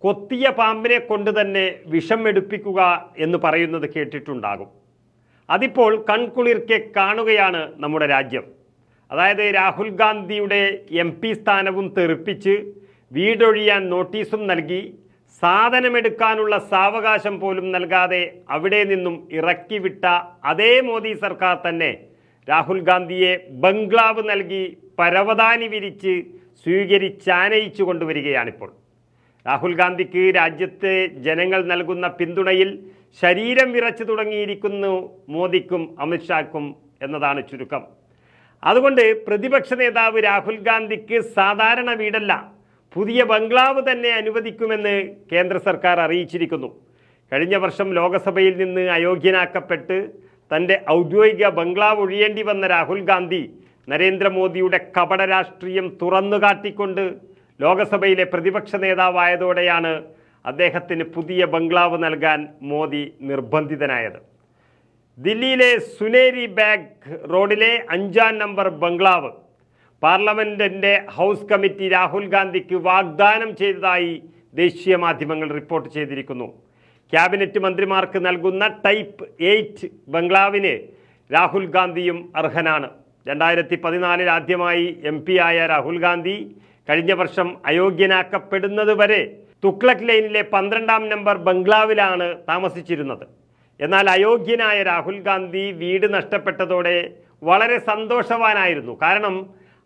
കൊത്തിയ പാമ്പിനെ കൊണ്ട് തന്നെ വിഷം എടുപ്പിക്കുക എന്ന് പറയുന്നത് കേട്ടിട്ടുണ്ടാകും. അതിപ്പോൾ കൺകുളിർക്കെ കാണുകയാണ് നമ്മുടെ രാജ്യം. അതായത് രാഹുൽ ഗാന്ധിയുടെ MP സ്ഥാനവും തെറിപ്പിച്ച് വീടൊഴിയാൻ നോട്ടീസും നൽകി സാധനമെടുക്കാനുള്ള സാവകാശം പോലും നൽകാതെ അവിടെ നിന്നും ഇറക്കിവിട്ട അതേ മോദി സർക്കാർ തന്നെ രാഹുൽ ഗാന്ധിയെ ബംഗ്ലാവ് നൽകി പരവതാനി വിരിച്ച് സ്വീകരിച്ചാനയിച്ചു കൊണ്ടുവരികയാണിപ്പോൾ. രാഹുൽ ഗാന്ധിക്ക് രാജ്യത്തെ ജനങ്ങൾ നൽകുന്ന പിന്തുണയിൽ ശരീരം വിറച്ചു തുടങ്ങിയിരിക്കുന്നു മോദിക്കും അമിത്ഷാക്കും എന്നതാണ് ചുരുക്കം. അതുകൊണ്ട് പ്രതിപക്ഷ നേതാവ് രാഹുൽ ഗാന്ധിക്ക് സാധാരണ വീടല്ല, പുതിയ ബംഗ്ലാവ് തന്നെ അനുവദിക്കുമെന്ന് കേന്ദ്ര സർക്കാർ അറിയിച്ചിരിക്കുന്നു. കഴിഞ്ഞ വർഷം ലോകസഭയിൽ നിന്ന് അയോഗ്യനാക്കപ്പെട്ട് തൻ്റെ ഔദ്യോഗിക ബംഗ്ലാവ് ഒഴിയേണ്ടി വന്ന രാഹുൽ ഗാന്ധി നരേന്ദ്രമോദിയുടെ കപട രാഷ്ട്രീയം തുറന്നു കാട്ടിക്കൊണ്ട് ലോകസഭയിലെ പ്രതിപക്ഷ നേതാവായതോടെയാണ് അദ്ദേഹത്തിന് പുതിയ ബംഗ്ലാവ് നൽകാൻ മോദി നിർബന്ധിതനായത്. ദില്ലിയിലെ സുനേരി ബാഗ് റോഡിലെ 5-ാം നമ്പർ ബംഗ്ലാവ് പാർലമെന്റിന്റെ ഹൗസ് കമ്മിറ്റി രാഹുൽ ഗാന്ധിക്ക് വാഗ്ദാനം ചെയ്തതായി ദേശീയ മാധ്യമങ്ങൾ റിപ്പോർട്ട് ചെയ്തിരിക്കുന്നു. ക്യാബിനറ്റ് മന്ത്രിമാർക്ക് നൽകുന്ന ടൈപ്പ് 8 ബംഗ്ലാവിന് രാഹുൽ ഗാന്ധിയും അർഹനാണ്. 2014 ആദ്യമായി MP ആയ രാഹുൽ ഗാന്ധി കഴിഞ്ഞ വർഷം അയോഗ്യനാക്കപ്പെടുന്നത് വരെ തുഗ്ലക് ലൈനിലെ 12-ാം നമ്പർ ബംഗ്ലാവിലാണ് താമസിച്ചിരുന്നത്. എന്നാൽ അയോഗ്യനായ രാഹുൽ ഗാന്ധി വീട് നഷ്ടപ്പെട്ടതോടെ വളരെ സന്തോഷവാനായിരുന്നു. കാരണം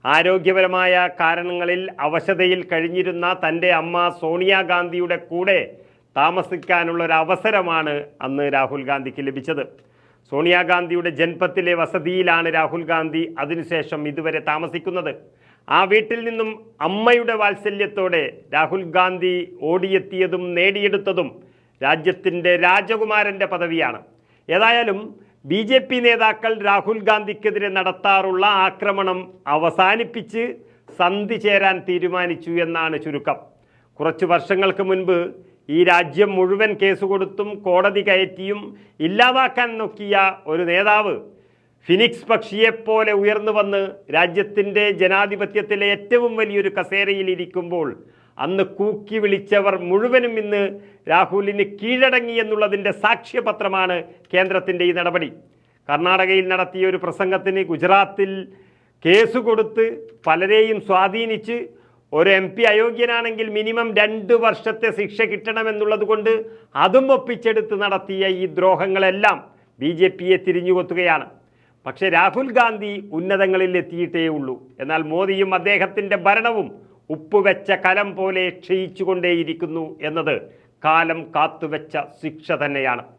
ആരോഗ്യപരമായ കാരണങ്ങളിൽ അവശതയിൽ കഴിഞ്ഞിരുന്ന തൻ്റെ അമ്മ സോണിയാഗാന്ധിയുടെ കൂടെ താമസിക്കാനുള്ള ഒരു അവസരമാണ് അന്ന് രാഹുൽ ഗാന്ധിക്ക് ലഭിച്ചത്. സോണിയാഗാന്ധിയുടെ ജൻപത്തിലെ വസതിയിലാണ് രാഹുൽ ഗാന്ധി അതിനുശേഷം ഇതുവരെ താമസിക്കുന്നത്. ആ വീട്ടിൽ നിന്നും അമ്മയുടെ വാത്സല്യത്തോടെ രാഹുൽ ഗാന്ധി ഓടിയെത്തിയതും നേടിയെടുത്തതും രാജ്യത്തിൻ്റെ രാജകുമാരൻ്റെ പദവിയാണ്. ഏതായാലും BJP നേതാക്കൾ രാഹുൽ ഗാന്ധിക്കെതിരെ നടത്താറുള്ള ആക്രമണം അവസാനിപ്പിച്ച് സന്ധി ചേരാൻ തീരുമാനിച്ചു എന്നാണ് ചുരുക്കം. കുറച്ച് വർഷങ്ങൾക്ക് മുൻപ് ഈ രാജ്യം മുഴുവൻ കേസ് കൊടുത്തും കോടതി കയറ്റിയും ഇല്ലാതാക്കാൻ നോക്കിയ ഒരു നേതാവ് ഫിനിക്സ് പക്ഷിയെപ്പോലെ ഉയർന്നു വന്ന് രാജ്യത്തിൻ്റെ ജനാധിപത്യത്തിലെ ഏറ്റവും വലിയൊരു കസേരയിൽ ഇരിക്കുമ്പോൾ അന്ന് കൂക്കി വിളിച്ചവർ മുഴുവനും ഇന്ന് രാഹുലിന് കീഴടങ്ങി എന്നുള്ളതിൻ്റെ സാക്ഷ്യപത്രമാണ് കേന്ദ്രത്തിൻ്റെ ഈ നടപടി. കർണാടകയിൽ നടത്തിയ ഒരു പ്രസംഗത്തിന് ഗുജറാത്തിൽ കേസ് കൊടുത്ത് പലരെയും സ്വാധീനിച്ച് ഒരു MP അയോഗ്യനാണെങ്കിൽ മിനിമം 2 വർഷത്തെ ശിക്ഷ കിട്ടണമെന്നുള്ളത് കൊണ്ട് അതും ഒപ്പിച്ചെടുത്ത് നടത്തിയ ഈ ദ്രോഹങ്ങളെല്ലാം BJPയെ തിരിഞ്ഞുകൊത്തുകയാണ്. പക്ഷേ രാഹുൽ ഗാന്ധി ഉന്നതങ്ങളിൽ എത്തിയിട്ടേ ഉള്ളൂ. എന്നാൽ മോദിയും അദ്ദേഹത്തിൻ്റെ ഭരണവും ഉപ്പുവെച്ച കലം പോലെ ക്ഷയിച്ചുകൊണ്ടേയിരിക്കുന്നു എന്നത് കാലം കാത്തുവെച്ച ശിക്ഷ തന്നെയാണ്.